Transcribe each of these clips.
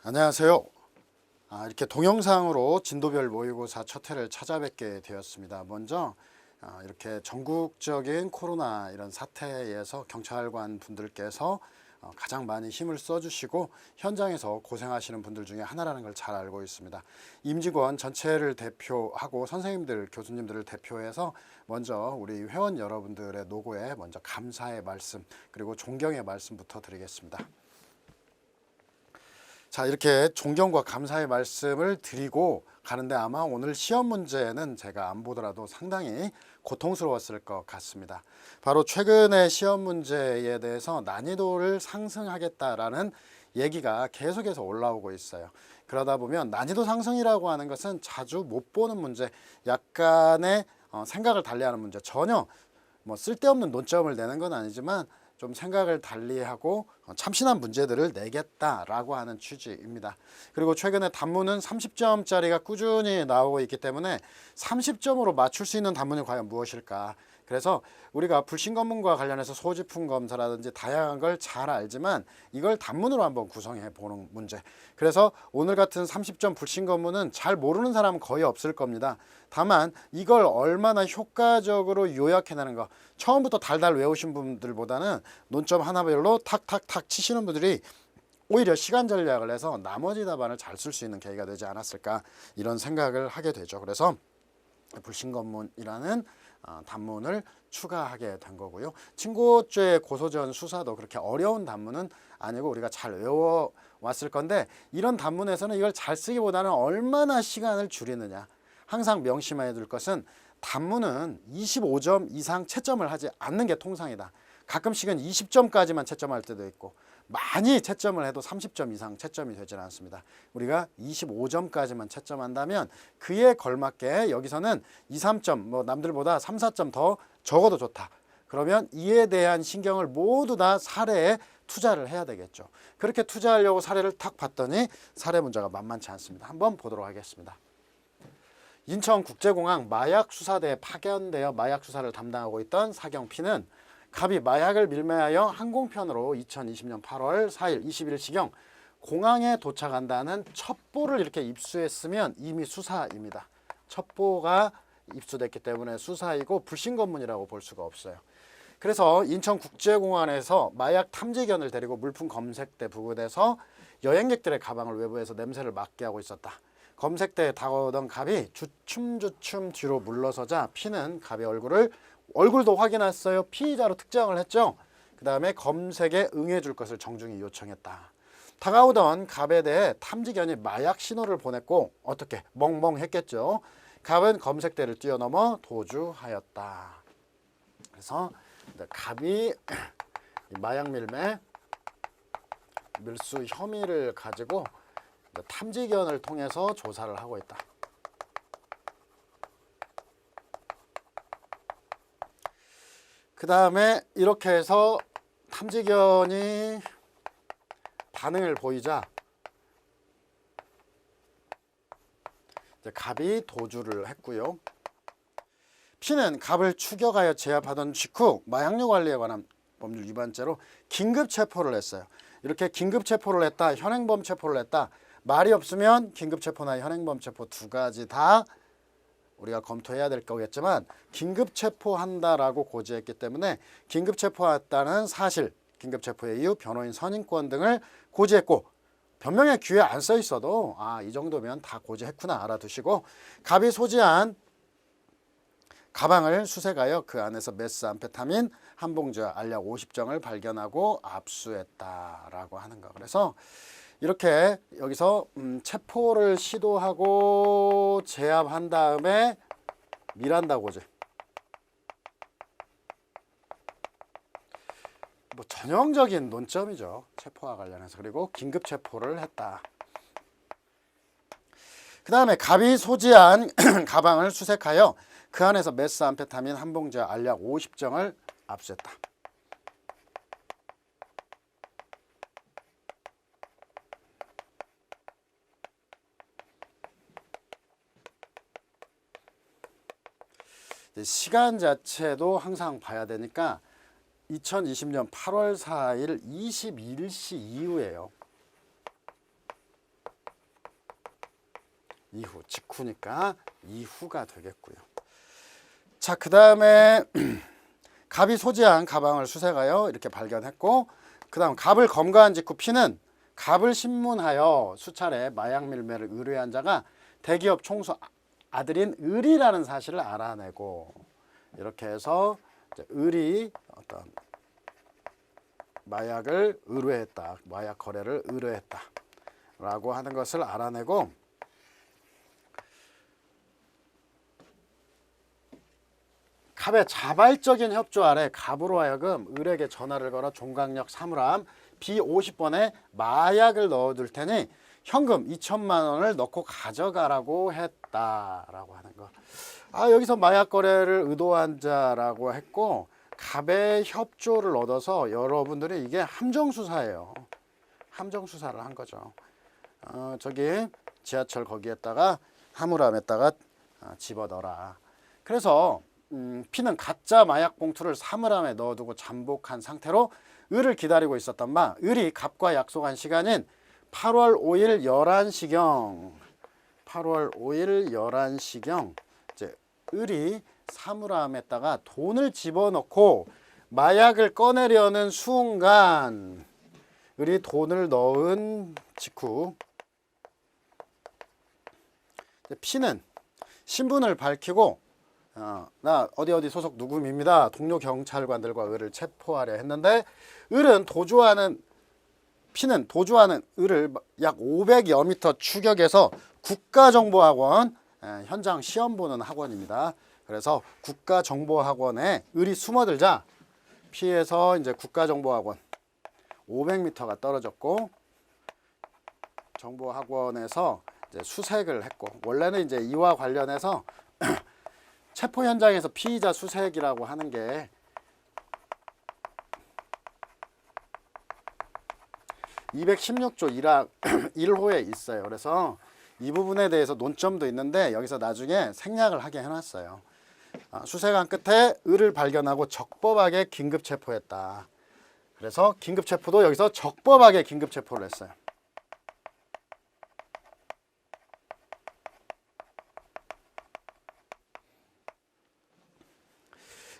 안녕하세요. 이렇게 동영상으로 진도별 모의고사 첫 회를 찾아뵙게 되었습니다. 먼저 이렇게 전국적인 코로나 이런 사태에서 경찰관 분들께서 가장 많이 힘을 써주시고 현장에서 고생하시는 분들 중에 하나라는 걸 잘 알고 있습니다. 임직원 전체를 대표하고 선생님들, 교수님들을 대표해서 먼저 우리 회원 여러분들의 노고에 먼저 감사의 말씀 그리고 존경의 말씀부터 드리겠습니다. 자, 이렇게 존경과 감사의 말씀을 드리고 가는데 아마 오늘 시험 문제는 제가 안 보더라도 상당히 고통스러웠을 것 같습니다. 바로 최근에 시험 문제에 대해서 난이도를 상승하겠다라는 얘기가 계속해서 올라오고 있어요. 그러다 보면 난이도 상승이라고 하는 것은 자주 못 보는 문제, 약간의 생각을 달리하는 문제, 전혀 뭐 쓸데없는 논점을 내는 건 아니지만 좀 생각을 달리하고 참신한 문제들을 내겠다라고 하는 취지입니다. 그리고 최근에 단문은 30점짜리가 꾸준히 나오고 있기 때문에 30점으로 맞출 수 있는 단문이 과연 무엇일까? 그래서 우리가 불신검문과 관련해서 소지품 검사라든지 다양한 걸 잘 알지만 이걸 단문으로 한번 구성해 보는 문제. 그래서 오늘 같은 30점 불신검문은 잘 모르는 사람은 거의 없을 겁니다. 다만 이걸 얼마나 효과적으로 요약해내는 거, 처음부터 달달 외우신 분들보다는 논점 하나별로 탁탁탁 치시는 분들이 오히려 시간 전략을 해서 나머지 답안을 잘 쓸 수 있는 계기가 되지 않았을까, 이런 생각을 하게 되죠. 그래서 불신검문이라는 단문을 추가하게 된 거고요. 친고죄 고소전 수사도 그렇게 어려운 단문은 아니고 우리가 잘 외워왔을 건데, 이런 단문에서는 이걸 잘 쓰기보다는 얼마나 시간을 줄이느냐, 항상 명심해야 될 것은 단문은 25점 이상 채점을 하지 않는 게 통상이다. 가끔씩은 20점까지만 채점할 때도 있고 많이 채점을 해도 30점 이상 채점이 되지 않습니다. 우리가 25점까지만 채점한다면 그에 걸맞게 여기서는 2, 3점, 뭐 남들보다 3, 4점 더 적어도 좋다. 그러면 이에 대한 신경을 모두 다 사례에 투자를 해야 되겠죠. 그렇게 투자하려고 사례를 탁 봤더니 사례 문제가 만만치 않습니다. 한번 보도록 하겠습니다. 인천국제공항 마약수사대에 파견되어 마약수사를 담당하고 있던 사경피는 갑이 마약을 밀매하여 항공편으로 2020년 8월 4일 21시경 공항에 도착한다는 첩보를 이렇게 입수했으면 이미 수사입니다. 첩보가 입수됐기 때문에 수사이고 불신검문이라고 볼 수가 없어요. 그래서 인천국제공항에서 마약 탐지견을 데리고 물품 검색대 부근에서 여행객들의 가방을 외부에서 냄새를 맡게 하고 있었다. 검색대에 다가오던 갑이 주춤주춤 뒤로 물러서자 피는 갑의 얼굴도 확인했어요. 피의자로 특정을 했죠. 그 다음에 검색에 응해줄 것을 정중히 요청했다. 다가오던 갑에 대해 탐지견이 마약 신호를 보냈고 어떻게 멍멍했겠죠. 갑은 검색대를 뛰어넘어 도주하였다. 그래서 갑이 마약 밀매 밀수 혐의를 가지고 탐지견을 통해서 조사를 하고 있다. 그 다음에 이렇게 해서 탐지견이 반응을 보이자 이제 갑이 도주를 했고요. 피는 갑을 추격하여 제압하던 직후 마약류 관리에 관한 법률 위반죄로 긴급 체포를 했어요. 이렇게 긴급 체포를 했다, 현행범 체포를 했다, 말이 없으면 긴급 체포나 현행범 체포 두 가지 다 우리가 검토해야 될 거겠지만 긴급 체포한다라고 고지했기 때문에 긴급 체포했다는 사실, 긴급 체포의 이유, 변호인 선임권 등을 고지했고 변명의 귀에 안 써 있어도 이 정도면 다 고지했구나 알아두시고, 갑이 소지한 가방을 수색하여 그 안에서 메스암페타민 한 봉지와 알약 50정을 발견하고 압수했다라고 하는 거. 그래서 이렇게 여기서 체포를 시도하고 제압한 다음에 밀한다 고지. 뭐 전형적인 논점이죠. 체포와 관련해서. 그리고 긴급 체포를 했다. 그 다음에 갑이 소지한 가방을 수색하여 그 안에서 메스암페타민 한 봉지와 알약 50정을 압수했다. 시간 자체도 항상 봐야 되니까 2020년 8월 4일 21시 이후에요. 이후, 직후니까 이후가 되겠고요. 자, 그 다음에 갑이 소지한 가방을 수색하여 이렇게 발견했고, 그 다음 갑을 검거한 직후 피는 갑을 신문하여 수차례 마약 밀매를 의뢰한 자가 대기업 총수 아들인 을이라는 사실을 알아내고, 이렇게 해서 이제 을이 어떤 마약을 의뢰했다, 마약 거래를 의뢰했다 라고 하는 것을 알아내고, 갑의 자발적인 협조 아래 갑으로 하여금 을에게 전화를 걸어 종각역 사물함 B50번에 마약을 넣어둘 테니 현금 2천만 원을 넣고 가져가라고 했다라고 하는 거. 여기서 마약 거래를 의도한 자라고 했고, 갑의 협조를 얻어서 여러분들이 이게 함정 수사예요. 함정 수사를 한 거죠. 저기 지하철 거기에다가 사물함에다가 집어넣어라. 그래서 피는 가짜 마약 봉투를 사물함에 넣어두고 잠복한 상태로 을을 기다리고 있었던 마, 을이 갑과 약속한 시간인 8월 5일 11시경 8월 5일 11시경 이제 을이 사물함에다가 돈을 집어넣고 마약을 꺼내려는 순간, 을이 돈을 넣은 직후 피는 신분을 밝히고 나 어디 소속 누구입니다. 동료 경찰관들과 을을 체포하려 했는데, 피는 도주하는 을을 약 500여 미터 추격해서 국가정보학원, 현장 시험 보는 학원입니다. 그래서 국가정보학원에 을이 숨어들자 피해서 이제 국가정보학원 500m가 떨어졌고, 정보학원에서 이제 수색을 했고, 원래는 이제 이와 관련해서 체포 현장에서 피의자 수색이라고 하는 게 216조 1호에 있어요. 그래서 이 부분에 대해서 논점도 있는데 여기서 나중에 생략을 하게 해놨어요. 수색한 끝에 을을 발견하고 적법하게 긴급 체포했다. 그래서 긴급 체포도 여기서 적법하게 긴급 체포를 했어요.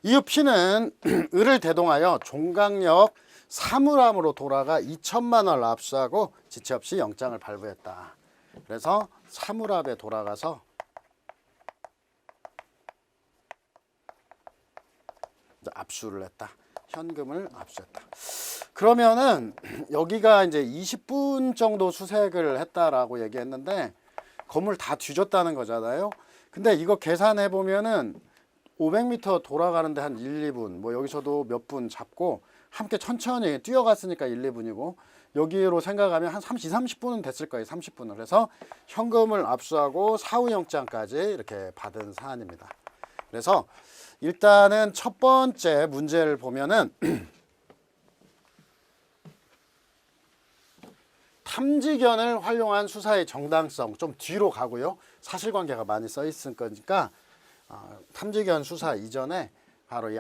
이후 피는 을을 대동하여 종각역 사물함으로 돌아가 2천만 원을 압수하고 지체 없이 영장을 발부했다. 그래서 사물함에 돌아가서 압수를 했다. 현금을 압수했다. 그러면은 여기가 이제 20분 정도 수색을 했다라고 얘기했는데 건물 다 뒤졌다는 거잖아요. 근데 이거 계산해 보면은 500m 돌아가는데 한 1, 2분, 뭐 여기서도 몇 분 잡고 함께 천천히 뛰어갔으니까 1, 2분이고 여기로 생각하면 한 30분은 됐을 거예요. 30분을. 그래서 현금을 압수하고 사후영장까지 이렇게 받은 사안입니다. 그래서 일단은 첫 번째 문제를 보면은 탐지견을 활용한 수사의 정당성, 좀 뒤로 가고요. 사실관계가 많이 써 있을 거니까 탐지견 수사 이전에 바로 이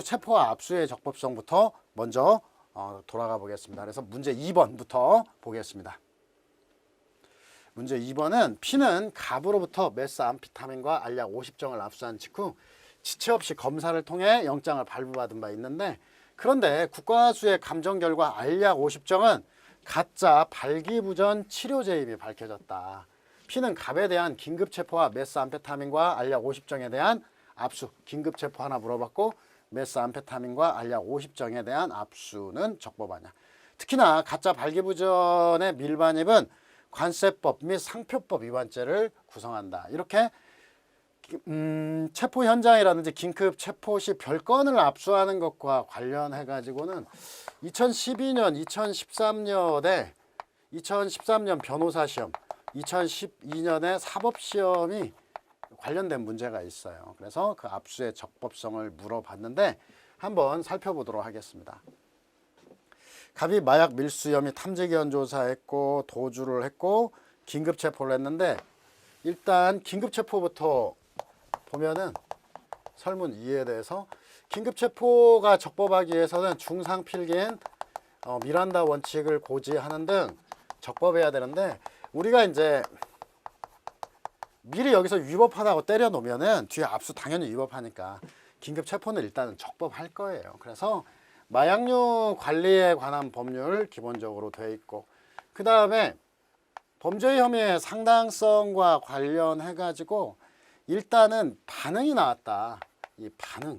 체포와 압수의 적법성부터 먼저 돌아가 보겠습니다. 그래서 문제 2번부터 보겠습니다. 문제 2번은 피는 갑으로부터 메스암피타민과 알약 50정을 압수한 직후 지체 없이 검사를 통해 영장을 발부받은 바 있는데, 그런데 국과수의 감정 결과 알약 50정은 가짜 발기부전 치료제임이 밝혀졌다. 피는 갑에 대한 긴급 체포와 메스암페타민과 알약 50정에 대한 압수, 긴급 체포 하나 물어봤고 메스암페타민과 알약 50정에 대한 압수는 적법하냐. 특히나 가짜 발기부전의 밀반입은 관세법 및 상표법 위반죄를 구성한다. 이렇게 체포 현장이라든지 긴급 체포 시 별건을 압수하는 것과 관련해 가지고는 2012년, 2013년 변호사 시험, 2012년에 사법 시험이 관련된 문제가 있어요. 그래서 그 압수의 적법성을 물어봤는데 한번 살펴보도록 하겠습니다. 갑이 마약 밀수 혐의 탐지견 조사했고 도주를 했고 긴급 체포를 했는데, 일단 긴급 체포부터 보면은 설문 2에 대해서 긴급 체포가 적법하기 위해서는 중상 필기인 미란다 원칙을 고지하는 등 적법해야 되는데, 우리가 이제 미리 여기서 위법하다고 때려 놓으면은 뒤에 압수 당연히 위법하니까 긴급 체포는 일단은 적법할 거예요. 그래서 마약류 관리에 관한 법률 기본적으로 돼 있고, 그 다음에 범죄 혐의의 상당성과 관련해 가지고 일단은 반응이 나왔다. 이 반응,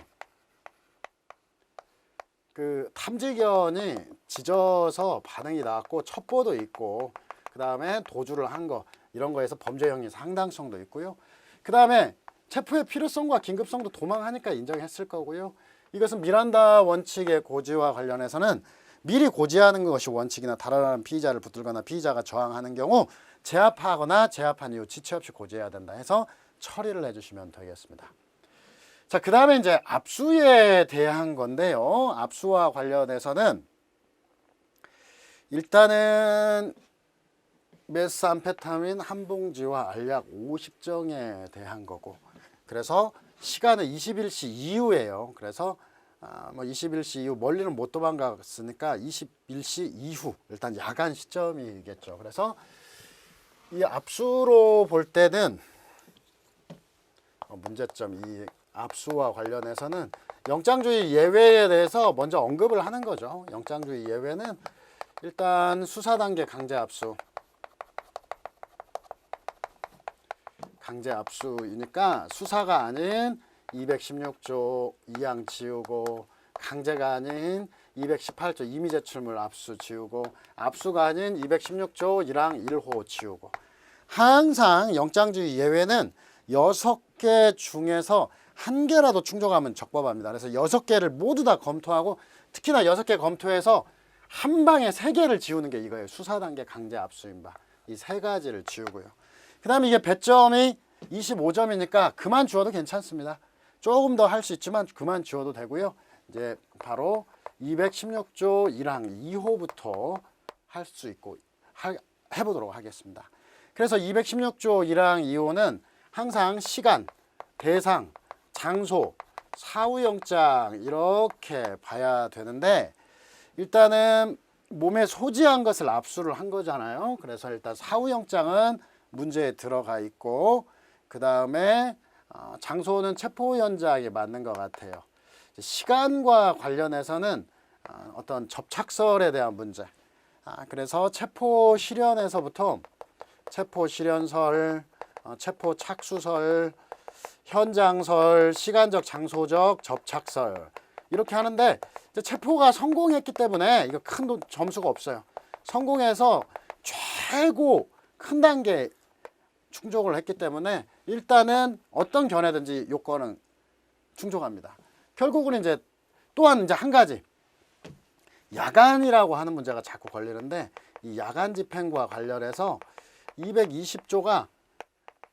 그 탐지견이 짖어서 반응이 나왔고 첩보도 있고, 그 다음에 도주를 한 거, 이런 거에서 범죄 혐의 상당성도 있고요. 그 다음에 체포의 필요성과 긴급성도 도망하니까 인정했을 거고요. 이것은 미란다 원칙의 고지와 관련해서는 미리 고지하는 것이 원칙이나 다른 피의자를 붙들거나 피의자가 저항하는 경우 제압하거나 제압한 이후 지체 없이 고지해야 된다 해서 처리를 해주시면 되겠습니다. 자, 그 다음에 이제 압수에 대한 건데요. 압수와 관련해서는 일단은 메스암페타민 한 봉지와 알약 50정에 대한 거고, 그래서 시간은 21시 이후예요. 그래서 21시 이후, 멀리는 못 도망갔으니까 21시 이후, 일단 야간 시점이겠죠. 그래서 이 압수로 볼 때는 문제점, 이 압수와 관련해서는 영장주의 예외에 대해서 먼저 언급을 하는 거죠. 영장주의 예외는 일단 수사 단계 강제 압수, 강제 압수이니까 수사가 아닌 216조 2항 지우고, 강제가 아닌 218조 임의 제출물 압수 지우고, 압수가 아닌 216조 1항 1호 지우고. 항상 영장주의 예외는 6개 중에서 1개라도 충족하면 적법합니다. 그래서 6개를 모두 다 검토하고, 특히나 6개 검토해서 한 방에 3개를 지우는 게 이거예요. 수사 단계 강제 압수인 바. 이 3가지를 지우고요. 그 다음에 이게 배점이 25점이니까 그만 지워도 괜찮습니다. 조금 더 할 수 있지만 그만 지워도 되고요. 이제 바로 216조 1항 2호부터 할 수 있고 해보도록 하겠습니다. 그래서 216조 1항 2호는 항상 시간, 대상, 장소, 사후영장 이렇게 봐야 되는데, 일단은 몸에 소지한 것을 압수를 한 거잖아요. 그래서 일단 사후영장은 문제에 들어가 있고, 그 다음에 장소는 체포 현장에 맞는 것 같아요. 시간과 관련해서는 어떤 접착설에 대한 문제, 그래서 체포 실현에서부터 체포 실현설, 체포 착수설, 현장설, 시간적 장소적 접착설 이렇게 하는데, 체포가 성공했기 때문에 이거 큰 점수가 없어요. 성공해서 최고 큰 단계 충족을 했기 때문에 일단은 어떤 견해든지 요건은 충족합니다. 결국은 이제 또한 이제 한 가지, 야간이라고 하는 문제가 자꾸 걸리는데, 이 야간 집행과 관련해서 220조가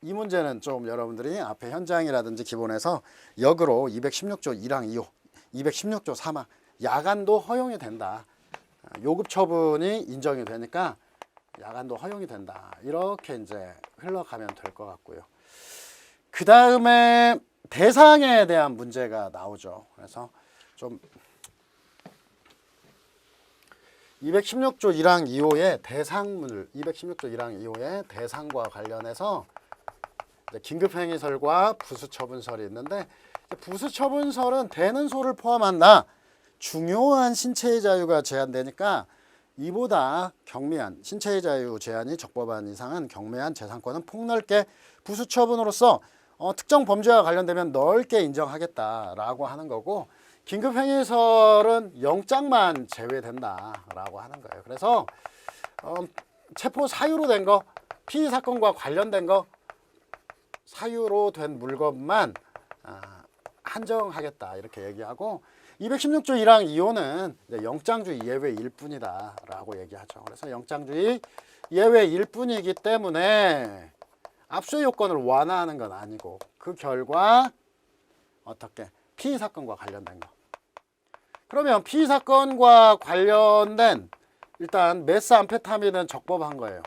이 문제는 좀 여러분들이 앞에 현장이라든지 기본에서 역으로 216조 1항 2호, 216조 3항 야간도 허용이 된다. 요급 처분이 인정이 되니까 야간도 허용이 된다. 이렇게 이제 흘러가면 될 것 같고요. 그 다음에 대상에 대한 문제가 나오죠. 그래서 좀 216조 1항 2호의 대상물, 216조 1항 2호의 대상과 관련해서 긴급행위설과 부수처분설이 있는데, 부수처분설은 되는 소를 포함한다. 중요한 신체의 자유가 제한되니까 이보다 경미한 신체의 자유 제한이 적법한 이상은 경미한 재산권은 폭넓게 부수처분으로서 특정 범죄와 관련되면 넓게 인정하겠다라고 하는 거고, 긴급행위설은 영장만 제외된다라고 하는 거예요. 그래서 체포 사유로 된 거, 피의 사건과 관련된 거, 사유로 된 물건만 한정하겠다 이렇게 얘기하고, 216조 1항 2호는 영장주의 예외일 뿐이다 라고 얘기하죠. 그래서 영장주의 예외일 뿐이기 때문에 압수의 요건을 완화하는 건 아니고, 그 결과 어떻게 피의 사건과 관련된 거, 그러면 피의 사건과 관련된 일단 메스암페타민은 적법한 거예요.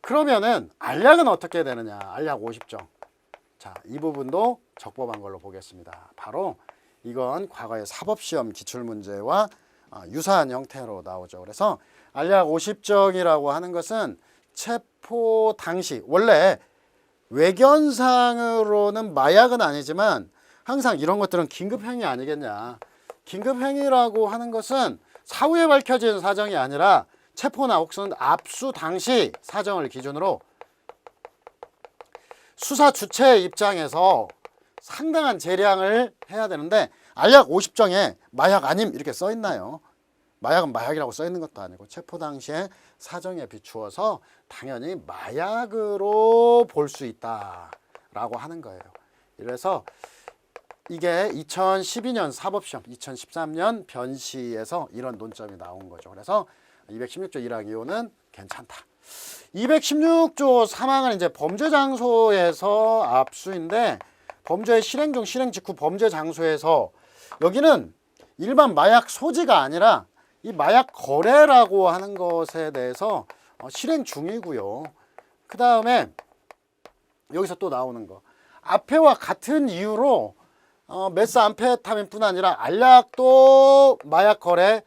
그러면은 알약은 어떻게 되느냐? 알약 50정. 자, 이 부분도 적법한 걸로 보겠습니다. 바로 이건 과거의 사법시험 기출문제와 유사한 형태로 나오죠. 그래서 알약 50정이라고 하는 것은 체포 당시 원래 외견상으로는 마약은 아니지만 항상 이런 것들은 긴급행위 아니겠냐. 긴급행위라고 하는 것은 사후에 밝혀진 사정이 아니라 체포나 혹은 압수 당시 사정을 기준으로 수사 주체 입장에서 상당한 재량을 해야 되는데 알약 50정에 마약 아님 이렇게 써 있나요? 마약은 마약이라고 써 있는 것도 아니고 체포 당시에 사정에 비추어서 당연히 마약으로 볼 수 있다라고 하는 거예요. 그래서 이게 2012년 사법시험, 2013년 변시에서 이런 논점이 나온 거죠. 그래서 216조 1항 2호는 괜찮다. 216조 3항은 이제 범죄 장소에서 압수인데 범죄의 실행 중 실행 직후 범죄 장소에서 여기는 일반 마약 소지가 아니라 이 마약 거래라고 하는 것에 대해서 실행 중이고요. 그 다음에 여기서 또 나오는 거 앞에와 같은 이유로 메스암페타민뿐 아니라 알약도 마약 거래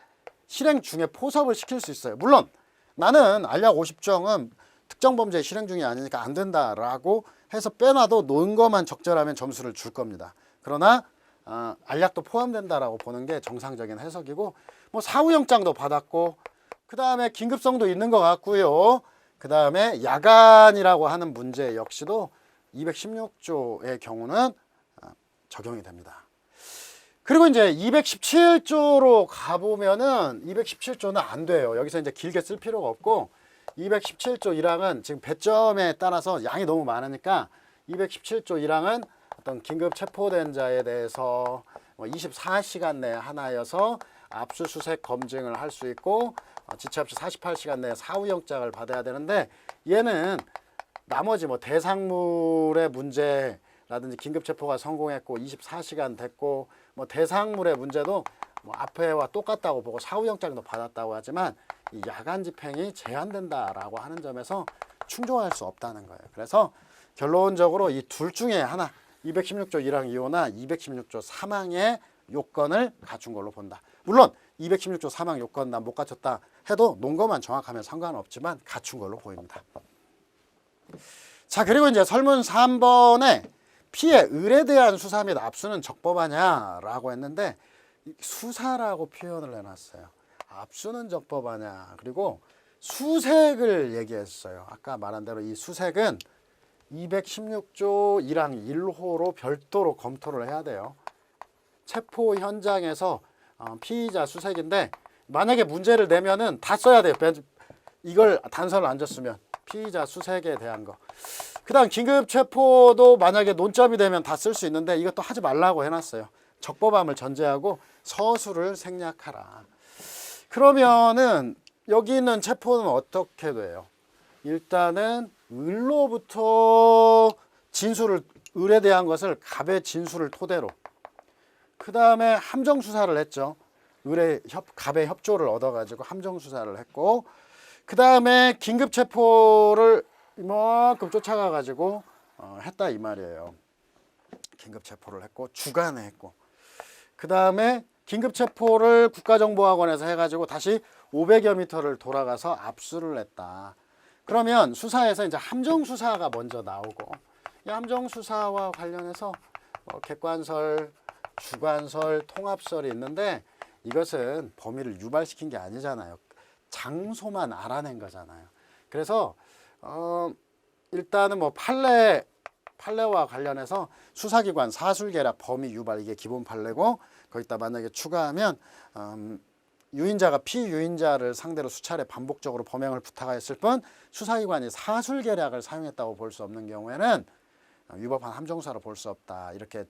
실행 중에 포섭을 시킬 수 있어요. 물론 나는 알약 50정은 특정 범죄 실행 중이 아니니까 안 된다라고 해서 빼놔도 놓은 것만 적절하면 점수를 줄 겁니다. 그러나 알약도 포함된다라고 보는 게 정상적인 해석이고 뭐 사후영장도 받았고 그 다음에 긴급성도 있는 것 같고요. 그 다음에 야간이라고 하는 문제 역시도 216조의 경우는 적용이 됩니다. 그리고 이제 217조로 가보면은 217조는 안 돼요. 여기서 이제 길게 쓸 필요가 없고 217조 1항은 지금 배점에 따라서 양이 너무 많으니까 217조 1항은 어떤 긴급 체포된 자에 대해서 24시간 내에 하나여서 압수수색 검증을 할 수 있고 지체 없이 48시간 내에 사후영장을 받아야 되는데 얘는 나머지 뭐 대상물의 문제라든지 긴급체포가 성공했고 24시간 됐고 뭐 대상물의 문제도 뭐 앞에와 똑같다고 보고 사후영장도 받았다고 하지만 이 야간 집행이 제한된다라고 하는 점에서 충족할 수 없다는 거예요. 그래서 결론적으로 이 둘 중에 하나 216조 1항 2호나 216조 3항의 요건을 갖춘 걸로 본다. 물론 216조 3항 요건 난 못 갖췄다 해도 논거만 정확하면 상관없지만 갖춘 걸로 보입니다. 자, 그리고 이제 설문 3번에 피해 을에 대한 수사 및 압수는 적법하냐라고 했는데 수사라고 표현을 해놨어요. 압수는 적법하냐. 그리고 수색을 얘기했어요. 아까 말한 대로 이 수색은 216조 1항 1호로 별도로 검토를 해야 돼요. 체포 현장에서 피의자 수색인데 만약에 문제를 내면은 다 써야 돼요. 이걸 단서를 안 줬으면 피의자 수색에 대한 거. 그 다음 긴급 체포도 만약에 논점이 되면 다 쓸 수 있는데 이것도 하지 말라고 해놨어요. 적법함을 전제하고 서술을 생략하라. 그러면은 여기 있는 체포는 어떻게 돼요? 일단은 을로부터 을에 대한 것을 갑의 진술을 토대로 그 다음에 함정 수사를 했죠. 갑의 협조를 얻어가지고 함정 수사를 했고 그 다음에 긴급 체포를 이만큼 쫓아가가지고 했다 이 말이에요. 긴급 체포를 했고 주간에 했고 그 다음에 긴급 체포를 국가정보학원에서 해가지고 다시 500여 미터를 돌아가서 압수를 했다. 그러면 수사에서 이제 함정 수사가 먼저 나오고 이 함정 수사와 관련해서 객관설, 주관설, 통합설이 있는데 이것은 범위를 유발시킨 게 아니잖아요. 장소만 알아낸 거잖아요. 그래서 일단은 뭐 판례와 관련해서 수사기관 사술계략 범위 유발 이게 기본 판례고 거기다 만약에 추가하면 유인자가 피유인자를 상대로 수차례 반복적으로 범행을 부탁하였을 뿐 수사기관이 사술계략을 사용했다고 볼 수 없는 경우에는 위법한 함정수사로 볼 수 없다. 이렇게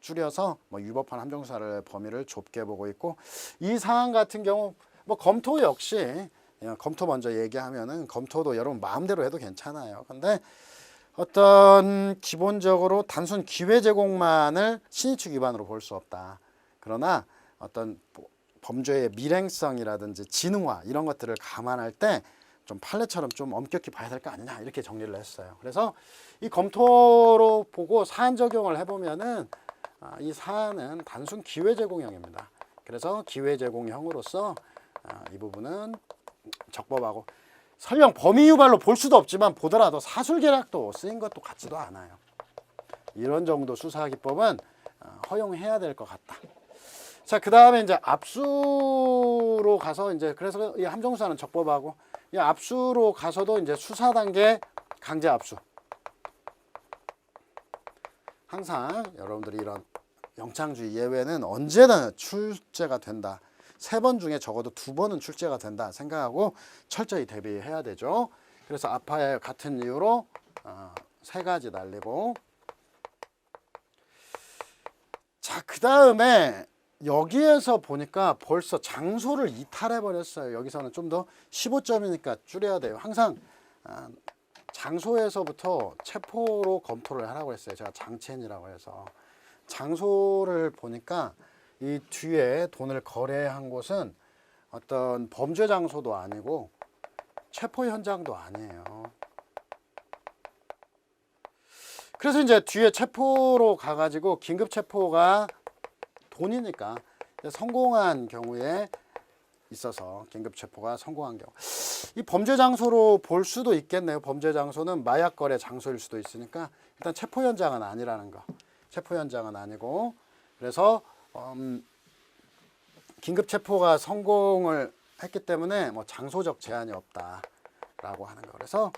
줄여서 뭐 위법한 함정수사를 범위를 좁게 보고 있고 이 사안 같은 경우 뭐 검토 역시 검토 먼저 얘기하면은 검토도 여러분 마음대로 해도 괜찮아요. 근데 어떤 기본적으로 단순 기회 제공만을 신의축 위반으로 볼 수 없다. 그러나 어떤 범죄의 밀행성이라든지 진흥화 이런 것들을 감안할 때 좀 판례처럼 좀 엄격히 봐야 될 거 아니냐 이렇게 정리를 했어요. 그래서 이 검토로 보고 사안 적용을 해보면은 이 사안은 단순 기회 제공형입니다. 그래서 기회 제공형으로서 이 부분은 적법하고 설령 범위 유발로 볼 수도 없지만 보더라도 사술계략도 쓰인 것도 같지도 않아요. 이런 정도 수사 기법은 허용해야 될 것 같다. 자, 그 다음에 이제 압수로 가서 이제 그래서 이 함정수사는 적법하고 이 압수로 가서도 이제 수사 단계 강제 압수. 항상 여러분들이 이런 영장주의 예외는 언제나 출제가 된다. 3번 중에 적어도 2번은 출제가 된다 생각하고 철저히 대비해야 되죠. 그래서 아파에 같은 이유로 3가지 날리고, 자, 그 다음에 여기에서 보니까 벌써 장소를 이탈해 버렸어요. 여기서는 좀 더 15점이니까 줄여야 돼요. 항상 장소에서부터 체포로 검토를 하라고 했어요. 제가 장첸이라고 해서 장소를 보니까 이 뒤에 돈을 거래한 곳은 어떤 범죄 장소도 아니고 체포 현장도 아니에요. 그래서 이제 뒤에 체포로 가가지고 긴급 체포가 돈이니까 성공한 경우에 있어서 긴급 체포가 성공한 경우, 이 범죄 장소로 볼 수도 있겠네요. 범죄 장소는 마약 거래 장소일 수도 있으니까 일단 체포 현장은 아니라는 거. 체포 현장은 아니고, 그래서 긴급 체포가 성공을 했기 때문에 뭐 장소적 제한이 없다라고 하는 거. 그래서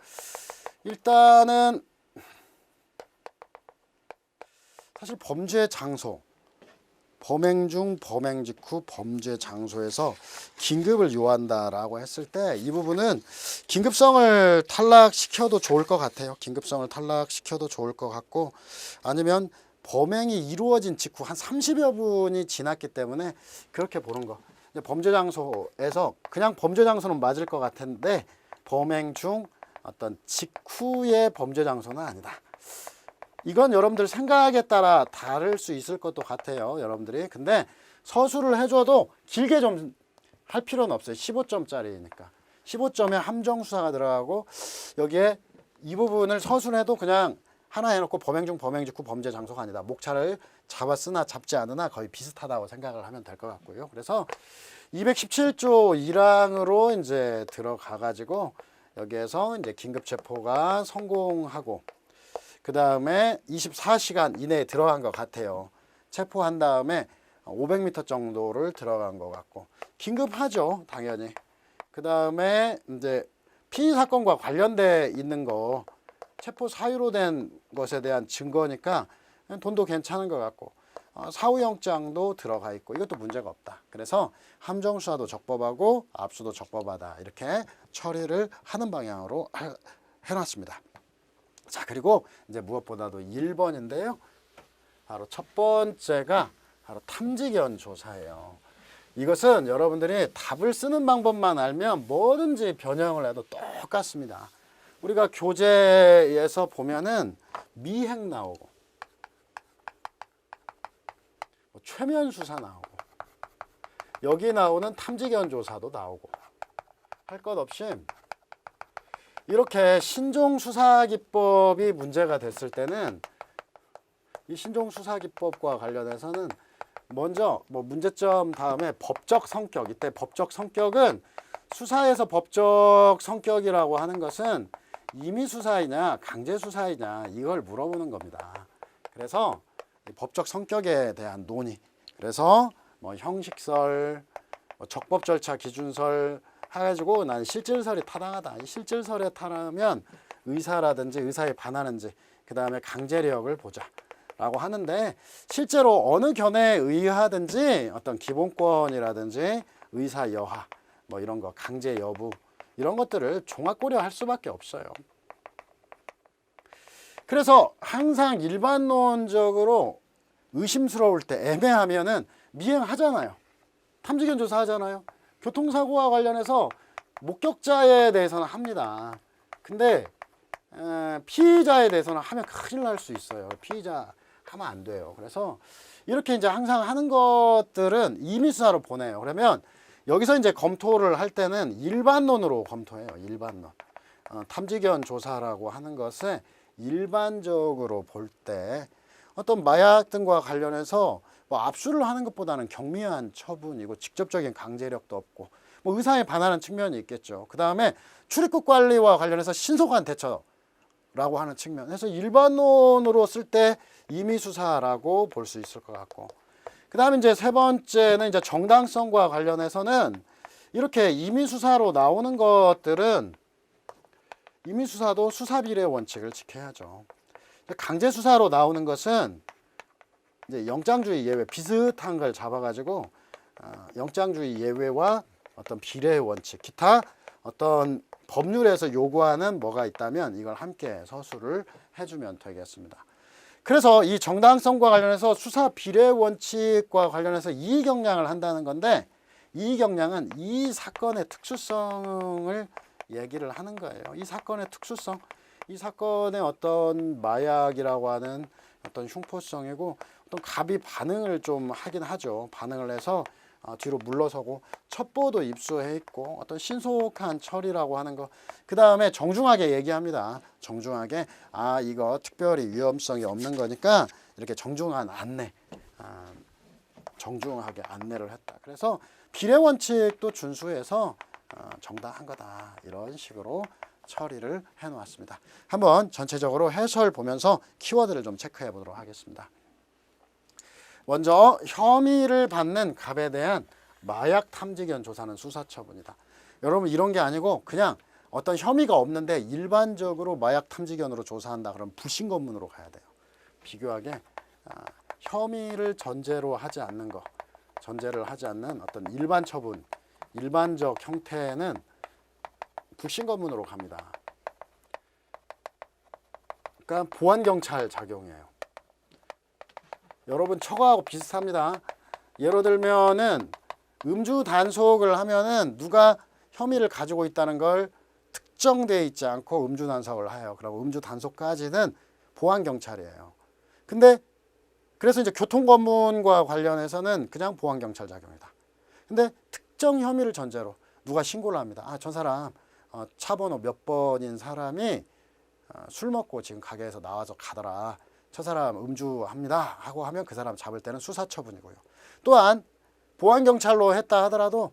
일단은 사실 범죄 장소, 범행 중, 범행 직후, 범죄 장소에서 긴급을 요한다라고 했을 때 이 부분은 긴급성을 탈락시켜도 좋을 것 같아요. 긴급성을 탈락시켜도 좋을 것 같고, 아니면 범행이 이루어진 직후 한 30여 분이 지났기 때문에 그렇게 보는 거. 범죄 장소에서 그냥 범죄 장소는 맞을 것 같은데 범행 중 어떤 직후의 범죄 장소는 아니다. 이건 여러분들 생각에 따라 다를 수 있을 것도 같아요. 여러분들이. 근데 서술을 해줘도 길게 좀 할 필요는 없어요. 15점짜리니까. 15점에 함정수사가 들어가고 여기에 이 부분을 서술해도 그냥 하나 해놓고 범행 중, 범행 직후, 범죄 장소가 아니다. 목차를 잡았으나 잡지 않으나 거의 비슷하다고 생각을 하면 될 것 같고요. 그래서 217조 1항으로 이제 들어가가지고 여기에서 이제 긴급체포가 성공하고, 그 다음에 24시간 이내에 들어간 것 같아요. 체포한 다음에 500m 정도를 들어간 것 같고, 긴급하죠, 당연히. 그 다음에 이제 피의 사건과 관련돼 있는 거, 체포 사유로 된 것에 대한 증거니까 돈도 괜찮은 것 같고, 사후영장도 들어가 있고 이것도 문제가 없다. 그래서 함정수사도 적법하고 압수도 적법하다, 이렇게 처리를 하는 방향으로 해놨습니다. 자, 그리고 이제 무엇보다도 1번인데요. 바로 첫 번째가 바로 탐지견 조사예요. 이것은 여러분들이 답을 쓰는 방법만 알면 뭐든지 변형을 해도 똑같습니다. 우리가 교재에서 보면은 미행 나오고 최면 수사 나오고 여기 나오는 탐지견 조사도 나오고 할 것 없이 이렇게 신종 수사 기법이 문제가 됐을 때는 이 신종 수사 기법과 관련해서는 먼저 뭐 문제점 다음에 법적 성격, 이때 법적 성격은 수사에서 법적 성격이라고 하는 것은 임의 수사이냐 강제 수사이냐 이걸 물어보는 겁니다. 그래서 법적 성격에 대한 논의, 그래서 뭐 형식설, 뭐 적법 절차 기준설 해가지고 난 실질설이 타당하다. 이 실질설에 타라면 의사라든지 의사에 반하는지, 그 다음에 강제력을 보자 라고 하는데, 실제로 어느 견해에 의하든지 어떤 기본권이라든지 의사 여하 뭐 이런 거, 강제 여부 이런 것들을 종합 고려할 수밖에 없어요. 그래서 항상 일반론적으로 의심스러울 때 애매하면은 미행하잖아요. 탐지견 조사하잖아요. 교통사고와 관련해서 목격자에 대해서는 합니다. 근데 피의자에 대해서는 하면 큰일 날 수 있어요. 피의자 하면 안 돼요. 그래서 이렇게 이제 항상 하는 것들은 임의수사로 보내요. 그러면 여기서 이제 검토를 할 때는 일반론으로 검토해요. 일반론. 탐지견 조사라고 하는 것에 일반적으로 볼 때 어떤 마약 등과 관련해서 뭐 압수를 하는 것보다는 경미한 처분이고 직접적인 강제력도 없고 뭐 의사에 반하는 측면이 있겠죠. 그 다음에 출입국 관리와 관련해서 신속한 대처라고 하는 측면. 그래서 일반론으로 쓸 때 임의수사라고 볼 수 있을 것 같고. 그 다음에 이제 세 번째는 이제 정당성과 관련해서는 이렇게 임의수사로 나오는 것들은 임의수사도 수사비례 원칙을 지켜야죠. 강제수사로 나오는 것은 이제 영장주의 예외 비슷한 걸 잡아가지고 영장주의 예외와 어떤 비례 원칙, 기타 어떤 법률에서 요구하는 뭐가 있다면 이걸 함께 서술을 해주면 되겠습니다. 그래서 이 정당성과 관련해서 수사 비례 원칙과 관련해서 이의경량을 한다는 건데 이의경량은 이 사건의 특수성을 얘기를 하는 거예요. 이 사건의 특수성, 이 사건의 어떤 마약이라고 하는 어떤 흉포성이고 어떤 갑이 반응을 좀 하긴 하죠. 반응을 해서 뒤로 물러서고 첩보도 입수해 있고 어떤 신속한 처리라고 하는 거. 그 다음에 정중하게 얘기합니다. 정중하게 이거 특별히 위험성이 없는 거니까 이렇게 정중한 안내, 정중하게 안내를 했다. 그래서 비례 원칙도 준수해서 정당한 거다. 이런 식으로 처리를 해 놓았습니다. 한번 전체적으로 해설 보면서 키워드를 좀 체크해 보도록 하겠습니다. 먼저 혐의를 받는 갑에 대한 마약 탐지견 조사는 수사처분이다. 여러분 이런 게 아니고 그냥 어떤 혐의가 없는데 일반적으로 마약 탐지견으로 조사한다 그러면 불신검문으로 가야 돼요. 비교하게 혐의를 전제로 하지 않는 거, 전제를 하지 않는 어떤 일반 처분, 일반적 형태는 불신검문으로 갑니다. 그러니까 보안경찰 작용이에요. 여러분 처가하고 비슷합니다. 예를 들면은 음주 단속을 하면은 누가 혐의를 가지고 있다는 걸 특정되어 있지 않고 음주 단속을 해요. 그럼 음주 단속까지는 보안 경찰이에요. 근데 그래서 이제 교통검문과 관련해서는 그냥 보안 경찰 작용이다. 근데 특정 혐의를 전제로 누가 신고를 합니다. 저 사람 차 번호 몇 번인 사람이 술 먹고 지금 가게에서 나와서 가더라. 저 사람 음주합니다 하고 하면 그 사람 잡을 때는 수사처분이고요. 또한 보안경찰로 했다 하더라도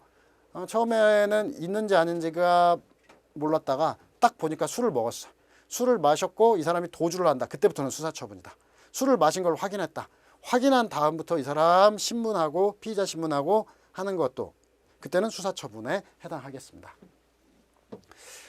처음에는 있는지 아닌지가 몰랐다가 딱 보니까 술을 먹었어. 술을 마셨고 이 사람이 도주를 한다. 그때부터는 수사처분이다. 술을 마신 걸 확인했다. 확인한 다음부터 이 사람 신문하고 피의자 신문하고 하는 것도 그때는 수사처분에 해당하겠습니다.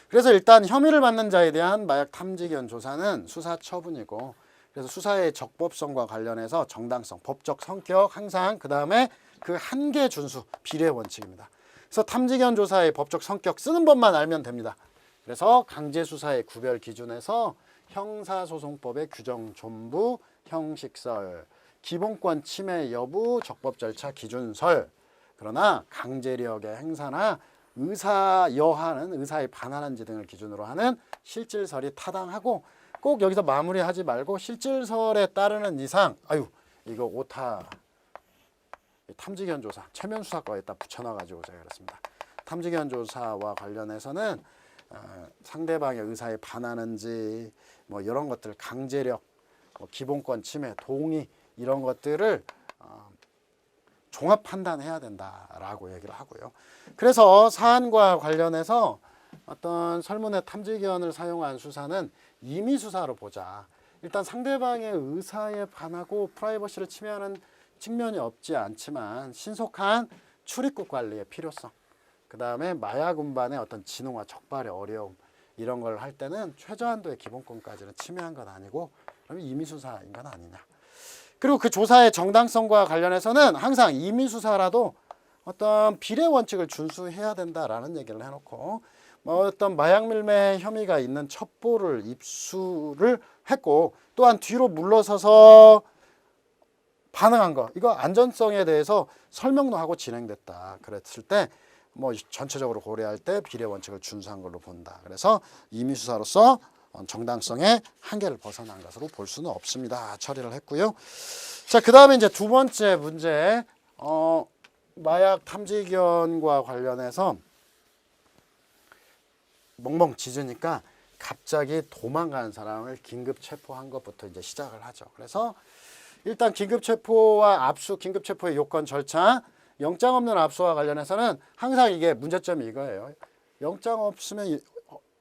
그래서 일단 혐의를 받는 자에 대한 마약 탐지견 조사는 수사처분이고 그래서 수사의 적법성과 관련해서 정당성, 법적 성격 항상 그 다음에 그 한계 준수, 비례 원칙입니다. 그래서 탐지견 조사의 법적 성격 쓰는 법만 알면 됩니다. 그래서 강제수사의 구별 기준에서 형사소송법의 규정 존부, 형식설, 기본권 침해 여부, 적법 절차 기준설. 그러나 강제력의 행사나 의사 여하는 의사에 반하는지 등을 기준으로 하는 실질설이 타당하고 꼭 여기서 마무리하지 말고 실질설에 따르는 이상 이거 오타 탐지견 조사 최면 수사과에다 붙여놔가지고 제가 그랬습니다. 탐지견 조사와 관련해서는 상대방의 의사에 반하는지 뭐 이런 것들 강제력, 기본권 침해, 동의 이런 것들을 종합 판단해야 된다라고 얘기를 하고요. 그래서 사안과 관련해서 어떤 설문의 탐지견을 사용한 수사는 임의수사로 보자. 일단 상대방의 의사에 반하고 프라이버시를 침해하는 측면이 없지 않지만 신속한 출입국 관리의 필요성, 그 다음에 마약 운반의 어떤 진흥화, 적발의 어려움 이런 걸 할 때는 최저한도의 기본권까지는 침해한 건 아니고 그러면 임의수사인 건 아니냐. 그리고 그 조사의 정당성과 관련해서는 항상 임의수사라도 어떤 비례 원칙을 준수해야 된다라는 얘기를 해놓고 어떤 마약 밀매 혐의가 있는 첩보를 입수를 했고 또한 뒤로 물러서서 반응한 거 이거 안전성에 대해서 설명도 하고 진행됐다 그랬을 때 뭐 전체적으로 고려할 때 비례 원칙을 준수한 걸로 본다. 그래서 임의수사로서 정당성의 한계를 벗어난 것으로 볼 수는 없습니다. 처리를 했고요. 자, 그 다음에 이제 두 번째 문제 마약 탐지견과 관련해서 멍멍 짖으니까 갑자기 도망가는 사람을 긴급 체포한 것부터 이제 시작을 하죠. 그래서 일단 긴급 체포와 압수, 긴급 체포의 요건 절차 영장 없는 압수와 관련해서는 항상 이게 문제점이 이거예요. 영장 없으면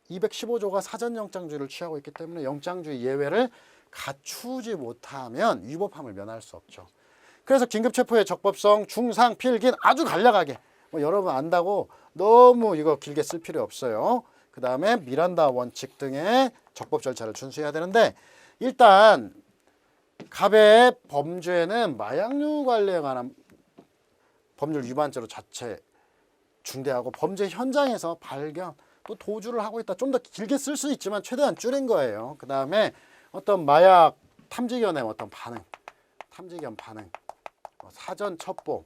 215조가 사전영장주의를 취하고 있기 때문에 영장주의 예외를 갖추지 못하면 위법함을 면할 수 없죠. 그래서 긴급체포의 적법성, 중상, 필긴 아주 간략하게 뭐 여러분 안다고 너무 이거 길게 쓸 필요 없어요. 그 다음에 미란다 원칙 등의 적법 절차를 준수해야 되는데 일단 갑의 범죄는 마약류 관리에 관한 법률 위반죄로 자체 중대하고 범죄 현장에서 발견 또 도주를 하고 있다. 좀 더 길게 쓸 수 있지만 최대한 줄인 거예요. 그 다음에 어떤 마약 탐지견의 어떤 반응, 탐지견 반응, 사전 첩보,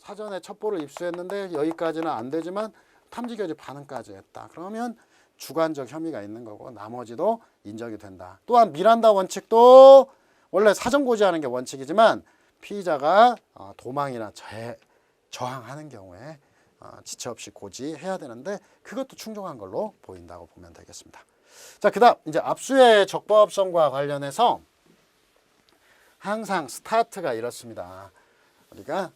사전에 첩보를 입수했는데 여기까지는 안 되지만 탐지견이 반응까지 했다. 그러면 주관적 혐의가 있는 거고 나머지도 인정이 된다. 또한 미란다 원칙도 원래 사전 고지하는 게 원칙이지만 피의자가 도망이나 저항하는 경우에 지체 없이 고지해야 되는데 그것도 충족한 걸로 보인다고 보면 되겠습니다. 자, 그다음 이제 압수의 적법성과 관련해서 항상 스타트가 이렇습니다. 우리가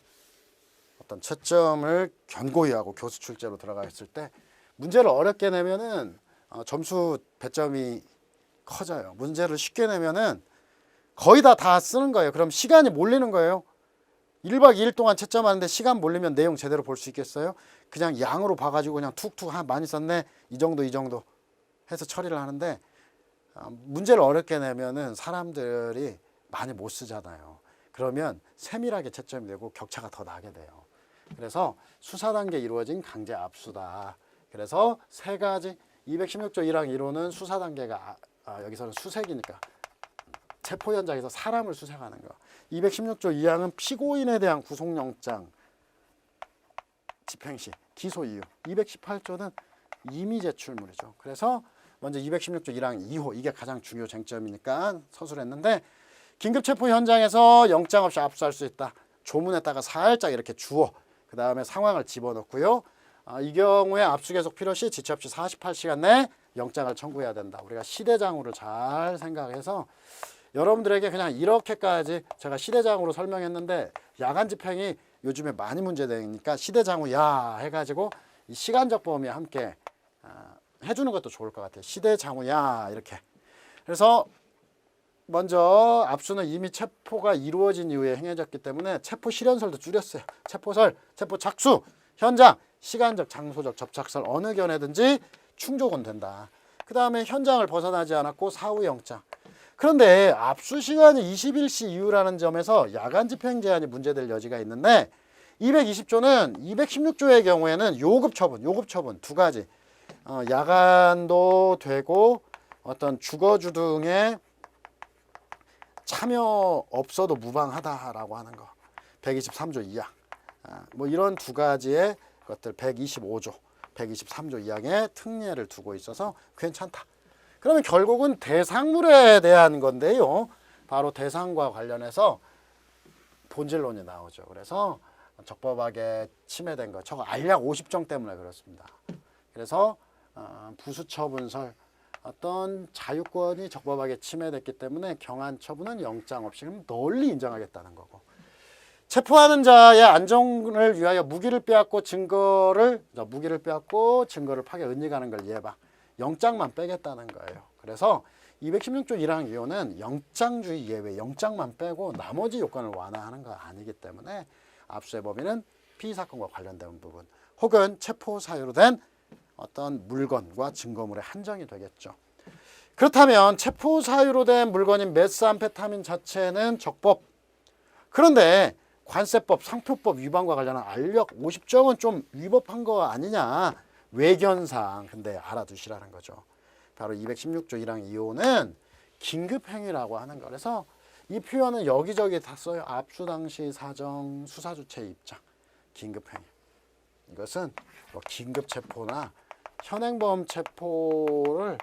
어떤 채점을 견고히 하고 교수 출제로 들어갔을 때 문제를 어렵게 내면은 점수 배점이 커져요. 문제를 쉽게 내면은 거의 다 쓰는 거예요. 그럼 시간이 몰리는 거예요. 1박 2일 동안 채점하는데 시간 몰리면 내용 제대로 볼 수 있겠어요? 그냥 양으로 봐가지고 그냥 툭툭 많이 썼네 이 정도 해서 처리를 하는데 문제를 어렵게 내면은 사람들이 많이 못 쓰잖아요. 그러면 세밀하게 채점이 되고 격차가 더 나게 돼요. 그래서 수사 단계에 이루어진 강제 압수다. 그래서 세 가지 216조 1항 1호는 수사 단계가 여기서는 수색이니까 체포 현장에서 사람을 수색하는 거. 216조 2항은 피고인에 대한 구속영장 집행시 기소 이유. 218조는 임의 제출물이죠. 그래서 먼저 216조 1항 2호 이게 가장 중요 쟁점이니까 서술했는데 긴급체포 현장에서 영장 없이 압수할 수 있다. 조문에다가 살짝 이렇게 주어 그 다음에 상황을 집어넣고요. 이 경우에 압수 계속 필요시 지체 없이 48시간 내에 영장을 청구해야 된다. 우리가 시대장으를 잘 생각해서 여러분들에게 그냥 이렇게까지 제가 시대장으로 설명했는데 야간 집행이 요즘에 많이 문제되니까 시대장우야 해가지고 이 시간적 범위에 함께 해주는 것도 좋을 것 같아요. 시대장우야 이렇게. 그래서 먼저 압수는 이미 체포가 이루어진 이후에 행해졌기 때문에 체포 실현설도 줄였어요. 체포설, 체포 착수, 현장, 시간적, 장소적 접착설 어느 견해든지 충족은 된다. 그 다음에 현장을 벗어나지 않았고 사후 영장. 그런데 압수 시간이 21시 이후라는 점에서 야간 집행 제한이 문제될 여지가 있는데 220조는 216조의 경우에는 요급 처분 두 가지. 야간도 되고 어떤 주거주 등의 참여 없어도 무방하다라고 하는 거. 123조 2항. 뭐 이런 두 가지의 것들 125조, 123조 2항에 특례를 두고 있어서 괜찮다. 그러면 결국은 대상물에 대한 건데요. 바로 대상과 관련해서 본질론이 나오죠. 그래서 적법하게 침해된 거. 저거 알약 50정 때문에 그렇습니다. 그래서 부수처분설 어떤 자유권이 적법하게 침해됐기 때문에 경한 처분은 영장 없이 널리 인정하겠다는 거고. 체포하는 자의 안정을 위하여 무기를 빼앗고 증거를 파괴 은닉하는 걸 예방. 영장만 빼겠다는 거예요. 그래서 216조 1항 2호는 영장주의 예외, 영장만 빼고 나머지 요건을 완화하는 거 아니기 때문에 압수의 범위는 피의사건과 관련된 부분 혹은 체포 사유로 된 어떤 물건과 증거물에 한정이 되겠죠. 그렇다면 체포 사유로 된 물건인 메스암페타민 자체는 적법. 그런데 관세법, 상표법 위반과 관련한 알력 50정은 좀 위법한 거 아니냐. 외견상. 근데 알아두시라는 거죠. 바로 216조 1항 2호는 긴급행위라고 하는 거. 그래서 이 표현은 여기저기 다 써요. 압수 당시 사정, 수사주체 입장, 긴급행위. 이것은 뭐 긴급체포나 현행범 체포를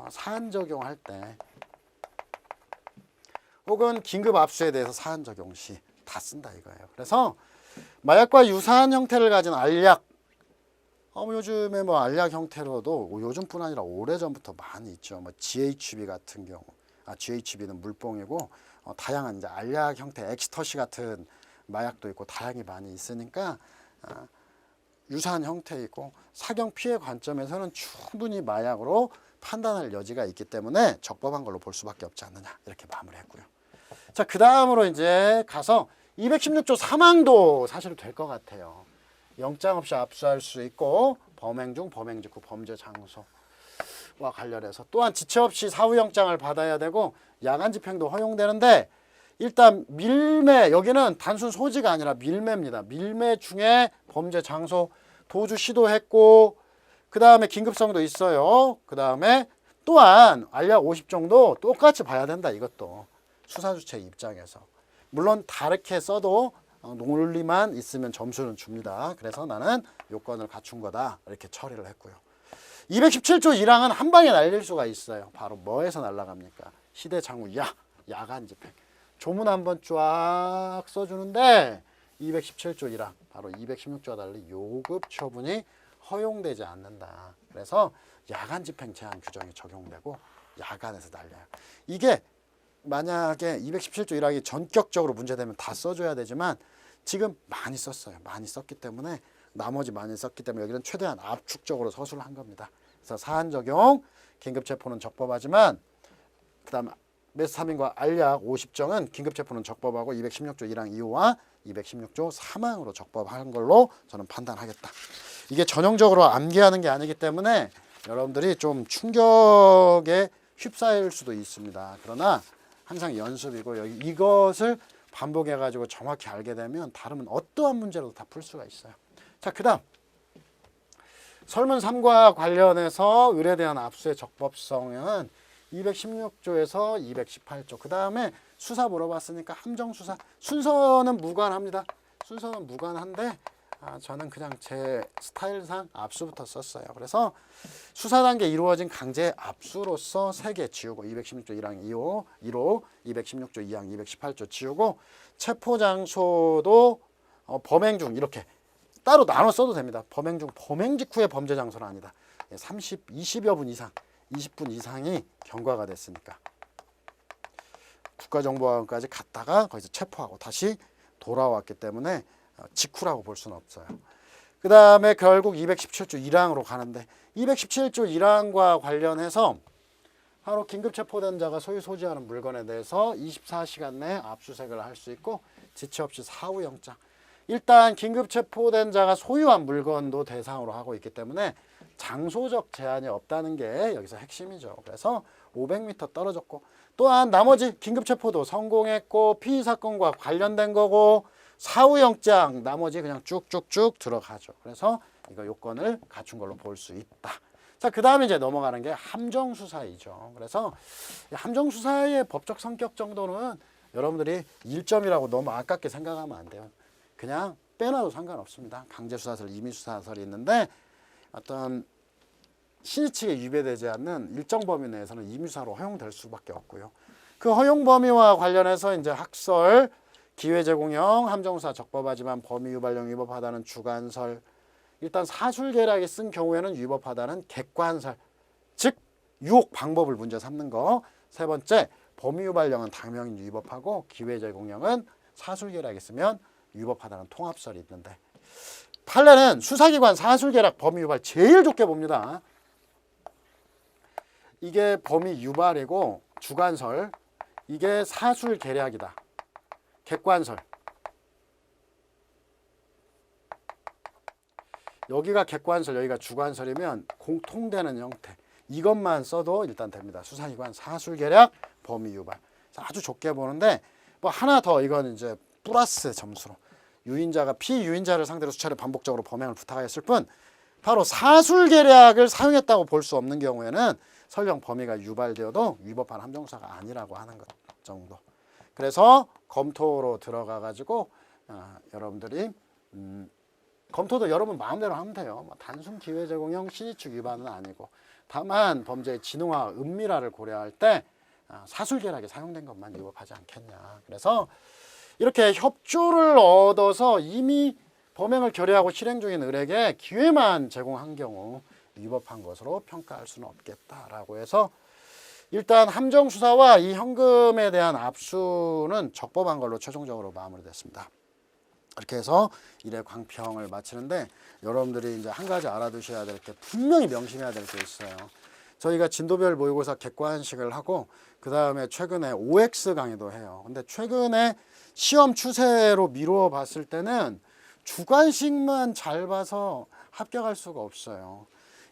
사안 적용할 때 혹은 긴급 압수에 대해서 사안 적용 시 다 쓴다 이거예요. 그래서 마약과 유사한 형태를 가진 알약 요즘에 뭐 알약 형태로도 요즘뿐 아니라 오래전부터 많이 있죠. 뭐 GHB 같은 경우 GHB는 물뽕이고 다양한 이제 알약 형태 엑스터시 같은 마약도 있고 다양히 많이 있으니까 유사한 형태이고 사경 피해 관점에서는 충분히 마약으로 판단할 여지가 있기 때문에 적법한 걸로 볼 수밖에 없지 않느냐 이렇게 마무리했고요. 자, 그 다음으로 이제 가서 216조 사망도 사실 될 것 같아요. 영장 없이 압수할 수 있고 범행 중 범행 직후 범죄 장소와 관련해서 또한 지체 없이 사후영장을 받아야 되고 야간 집행도 허용되는데 일단 밀매, 여기는 단순 소지가 아니라 밀매입니다. 밀매 중에 범죄 장소 도주 시도했고 그 다음에 긴급성도 있어요. 그 다음에 또한 알약 50정도 똑같이 봐야 된다. 이것도 수사주체 입장에서 물론 다르게 써도 논리만 있으면 점수는 줍니다. 그래서 나는 요건을 갖춘 거다 이렇게 처리를 했고요. 217조 1항은 한 방에 날릴 수가 있어요. 바로 뭐에서 날아갑니까? 시대장후 야간 집행. 조문 한번 쫙 써주는데 217조 1항 바로 216조와 달리 요급 처분이 허용되지 않는다. 그래서 야간 집행 제한 규정이 적용되고 야간에서 날려요. 이게 만약에 217조 1항이 전격적으로 문제되면 다 써줘야 되지만 지금 많이 썼어요. 많이 썼기 때문에 나머지 많이 썼기 때문에 여기는 최대한 압축적으로 서술을 한 겁니다. 그래서 사안 적용, 긴급체포는 적법하지만 그 다음에 메스타민과 알약 50정은 긴급체포는 적법하고 216조 1항 2호와 216조 3항으로 적법한 걸로 저는 판단하겠다. 이게 전형적으로 암기하는 게 아니기 때문에 여러분들이 좀 충격에 휩싸일 수도 있습니다. 그러나 항상 연습이고 이것을 반복해가지고 정확히 알게 되면 다르면 어떠한 문제로도 다 풀 수가 있어요. 자, 그 다음 설문 3과 관련해서 의뢰에 대한 압수의 적법성은 216조에서 218조. 그 다음에 수사 물어봤으니까 함정수사. 순서는 무관합니다. 순서는 무관한데 저는 그냥 제 스타일상 압수부터 썼어요. 그래서 수사 단계 이루어진 강제 압수로서 3개 지우고 216조 1항 2호, 1호, 216조 2항 218조 지우고 체포장소도 범행 중 이렇게 따로 나눠 써도 됩니다. 범행 중 범행 직후의 범죄 장소는 아니다. 20여 분 이상, 20분 이상이 경과가 됐으니까 국가정보원까지 갔다가 거기서 체포하고 다시 돌아왔기 때문에 직후라고 볼 수는 없어요. 그 다음에 결국 217조 1항으로 가는데 217조 1항과 관련해서 바로 긴급체포된 자가 소유 소지하는 물건에 대해서 24시간 내에 압수수색을 할 수 있고 지체 없이 사후영장. 일단 긴급체포된 자가 소유한 물건도 대상으로 하고 있기 때문에 장소적 제한이 없다는 게 여기서 핵심이죠. 그래서 500m 떨어졌고 또한 나머지 긴급체포도 성공했고 피의사건과 관련된 거고 사후영장 나머지 그냥 쭉쭉쭉 들어가죠. 그래서 이거 요건을 갖춘 걸로 볼 수 있다. 자, 그 다음에 이제 넘어가는 게 함정수사이죠. 그래서 함정수사의 법적 성격 정도는 여러분들이 1점이라고 너무 아깝게 생각하면 안 돼요. 그냥 빼놔도 상관없습니다. 강제수사설, 임의수사설이 있는데 어떤 신의 측에 위배되지 않는 일정 범위 내에서는 임의수사로 허용될 수밖에 없고요. 그 허용 범위와 관련해서 이제 학설, 기회제공형, 함정수사 적법하지만 범위유발령 위법하다는 주관설, 일단 사술계략이 쓴 경우에는 위법하다는 객관설, 즉 유혹 방법을 문제 삼는 거. 세 번째, 범위유발령은 당명인 위법하고 기회제공형은 사술계략이 쓰면 위법하다는 통합설이 있는데 판례는 수사기관 사술계략 범위유발 제일 좋게 봅니다. 이게 범위유발이고 주관설, 이게 사술계략이다. 객관설. 여기가 객관설, 여기가 주관설이면 공통되는 형태. 이것만 써도 일단 됩니다. 수사기관 사술계략 범위유발. 아주 좁게 보는데 뭐 하나 더 이건 이제 플러스 점수로 유인자가 피유인자를 상대로 수차례 반복적으로 범행을 부탁하였을 뿐 바로 사술계략을 사용했다고 볼 수 없는 경우에는 설령 범위가 유발되어도 위법한 함정수사가 아니라고 하는 것 정도. 그래서 검토로 들어가 가지고 여러분들이 검토도 여러분 마음대로 하면 돼요. 단순 기회제공형 신의축 위반은 아니고 다만 범죄의 진흥화, 은밀화를 고려할 때 사술계략이 사용된 것만 위법하지 않겠냐. 그래서 이렇게 협조를 얻어서 이미 범행을 결의하고 실행 중인 을에게 기회만 제공한 경우 위법한 것으로 평가할 수는 없겠다라고 해서 일단 함정수사와 이 현금에 대한 압수는 적법한 걸로 최종적으로 마무리됐습니다. 이렇게 해서 1회 광평을 마치는데 여러분들이 이제 한 가지 알아두셔야 될 게 분명히 명심해야 될 게 있어요. 저희가 진도별 모의고사 객관식을 하고 그 다음에 최근에 OX 강의도 해요. 근데 최근에 시험 추세로 미루어 봤을 때는 주관식만 잘 봐서 합격할 수가 없어요.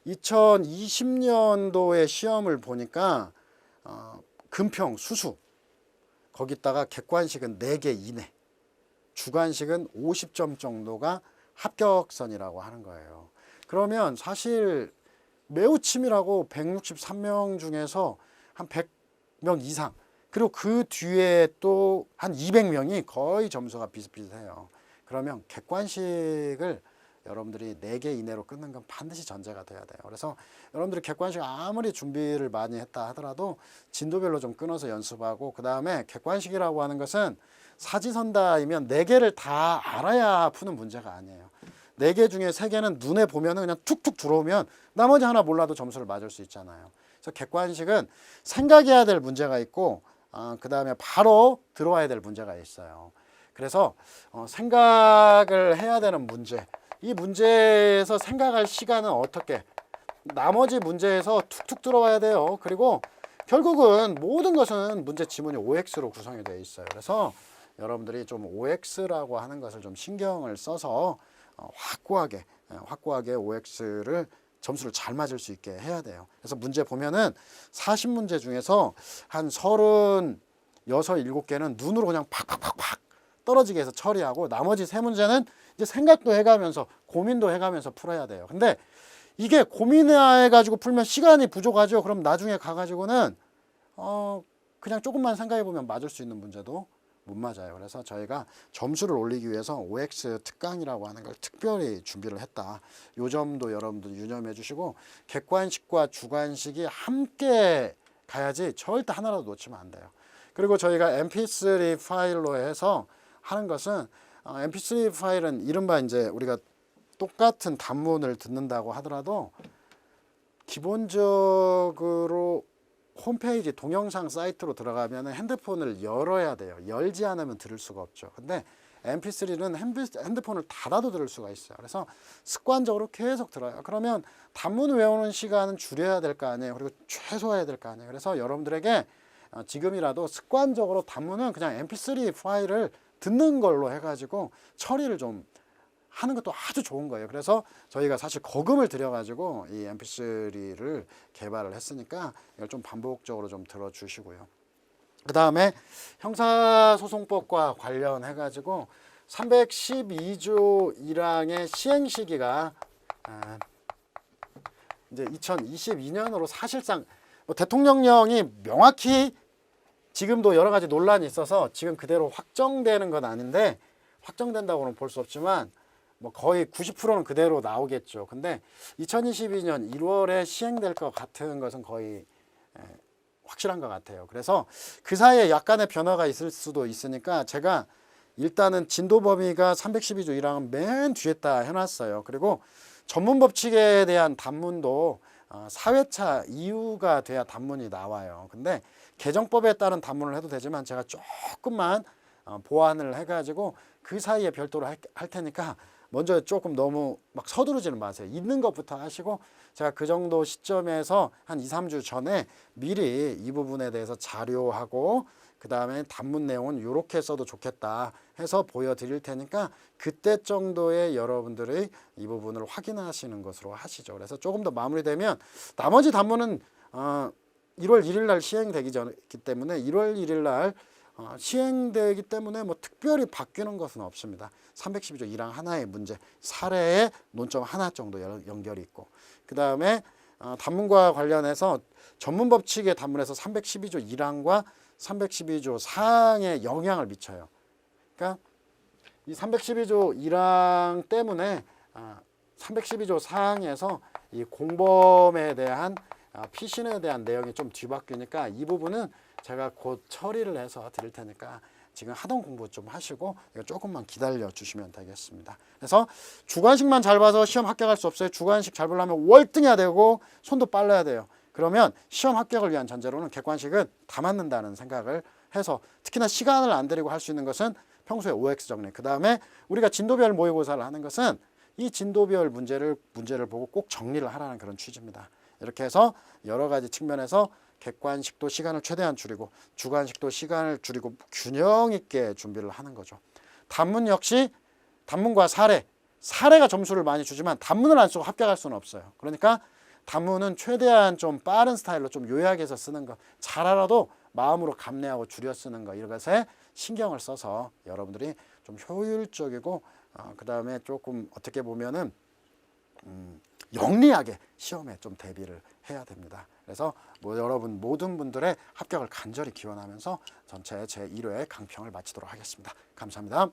2020년도에 시험을 보니까 금평, 수수 거기다가 객관식은 4개 이내, 주관식은 50점 정도가 합격선이라고 하는 거예요. 그러면 사실 매우 치밀하고 163명 중에서 한 100명 이상, 그리고 그 뒤에 또 한 200명이 거의 점수가 비슷비슷해요. 그러면 객관식을 여러분들이 4개 이내로 끊는 건 반드시 전제가 돼야 돼요. 그래서 여러분들이 객관식 아무리 준비를 많이 했다 하더라도 진도별로 좀 끊어서 연습하고, 그 다음에 객관식이라고 하는 것은 사지선다이면 4개를 다 알아야 푸는 문제가 아니에요. 4개 중에 3개는 눈에 보면은 그냥 툭툭 들어오면 나머지 하나 몰라도 점수를 맞을 수 있잖아요. 그래서 객관식은 생각해야 될 문제가 있고 그 다음에 바로 들어와야 될 문제가 있어요. 그래서 생각을 해야 되는 문제, 이 문제에서 생각할 시간은 어떻게, 나머지 문제에서 툭툭 들어와야 돼요. 그리고 결국은 모든 것은 문제 지문이 OX로 구성이 되어 있어요. 그래서 여러분들이 좀 OX라고 하는 것을 좀 신경을 써서 확고하게 OX를 점수를 잘 맞을 수 있게 해야 돼요. 그래서 문제 보면은 40문제 중에서 한 36, 7개는 눈으로 그냥 팍팍팍팍 떨어지게 해서 처리하고, 나머지 3문제는 이제 생각도 해가면서 고민도 해가면서 풀어야 돼요. 근데 이게 고민해가지고 풀면 시간이 부족하죠. 그럼 나중에 가가지고는 그냥 조금만 생각해보면 맞을 수 있는 문제도 못 맞아요. 그래서 저희가 점수를 올리기 위해서 OX 특강이라고 하는 걸 특별히 준비를 했다. 이 점도 여러분들 유념해 주시고, 객관식과 주관식이 함께 가야지 절대 하나라도 놓치면 안 돼요. 그리고 저희가 mp3 파일로 해서 하는 것은, mp3 파일은 이른바 이제 우리가 똑같은 단문을 듣는다고 하더라도 기본적으로 홈페이지 동영상 사이트로 들어가면 핸드폰을 열어야 돼요. 열지 않으면 들을 수가 없죠. 근데 mp3는 핸드폰을 닫아도 들을 수가 있어요. 그래서 습관적으로 계속 들어요. 그러면 단문 외우는 시간은 줄여야 될 거 아니에요. 그리고 최소화해야 될 거 아니에요. 그래서 여러분들에게 지금이라도 습관적으로 단문은 그냥 mp3 파일을 듣는 걸로 해가지고 처리를 좀 하는 것도 아주 좋은 거예요. 그래서 저희가 사실 거금을 들여가지고 이 mp3를 개발을 했으니까 이걸 좀 반복적으로 좀 들어주시고요. 그 다음에 형사소송법과 관련해가지고 312조 1항의 시행 시기가 이제 2022년으로 사실상 대통령령이 명확히 지금도 여러 가지 논란이 있어서 지금 그대로 확정되는 건 아닌데, 확정된다고는 볼 수 없지만 뭐 거의 90%는 그대로 나오겠죠. 근데 2022년 1월에 시행될 것 같은 것은 거의 확실한 것 같아요. 그래서 그 사이에 약간의 변화가 있을 수도 있으니까 제가 일단은 진도 범위가 312조 1항은 맨 뒤에다 해놨어요. 그리고 전문법칙에 대한 단문도 4회차 이후가 돼야 단문이 나와요. 근데 개정법에 따른 단문을 해도 되지만 제가 조금만 보완을 해가지고 그 사이에 별도로 할 테니까 먼저 조금 너무 막 서두르지는 마세요. 있는 것부터 하시고, 제가 그 정도 시점에서 한 2, 3주 전에 미리 이 부분에 대해서 자료하고 그 다음에 단문 내용은 이렇게 써도 좋겠다 해서 보여드릴 테니까 그때 정도에 여러분들이 이 부분을 확인하시는 것으로 하시죠. 그래서 조금 더 마무리되면 나머지 단문은 1월 1일 날 시행되기 때문에 1월 1일 날 시행되기 때문에 뭐 특별히 바뀌는 것은 없습니다. 312조 1항 하나의 문제, 사례의 논점 하나 정도 연결이 있고, 그 다음에 단문과 관련해서 전문법칙의 단문에서 312조 1항과 312조 4항에 영향을 미쳐요. 그러니까 이 312조 1항 때문에 312조 4항에서 이 공범에 대한 피신에 대한 내용이 좀 뒤바뀌니까 이 부분은 제가 곧 처리를 해서 드릴 테니까 지금 하던 공부 좀 하시고 이거 조금만 기다려 주시면 되겠습니다. 그래서 주관식만 잘 봐서 시험 합격할 수 없어요. 주관식 잘 보려면 월등해야 되고 손도 빨라야 돼요. 그러면 시험 합격을 위한 전제로는 객관식은 다 맞는다는 생각을 해서, 특히나 시간을 안 들이고 할 수 있는 것은 평소에 OX 정리. 그 다음에 우리가 진도별 모의고사를 하는 것은 이 진도별 문제를 보고 꼭 정리를 하라는 그런 취지입니다. 이렇게 해서 여러 가지 측면에서 객관식도 시간을 최대한 줄이고 주관식도 시간을 줄이고 균형 있게 준비를 하는 거죠. 단문 역시 단문과 사례가 점수를 많이 주지만 단문을 안 쓰고 합격할 수는 없어요. 그러니까 단문은 최대한 좀 빠른 스타일로 좀 요약해서 쓰는 거, 잘 알아도 마음으로 감내하고 줄여 쓰는 거, 이것에 신경을 써서 여러분들이 좀 효율적이고 그 다음에 조금 어떻게 보면은 영리하게 시험에 좀 대비를 해야 됩니다. 그래서 여러분 모든 분들의 합격을 간절히 기원하면서 전체 제1회 강평을 마치도록 하겠습니다. 감사합니다.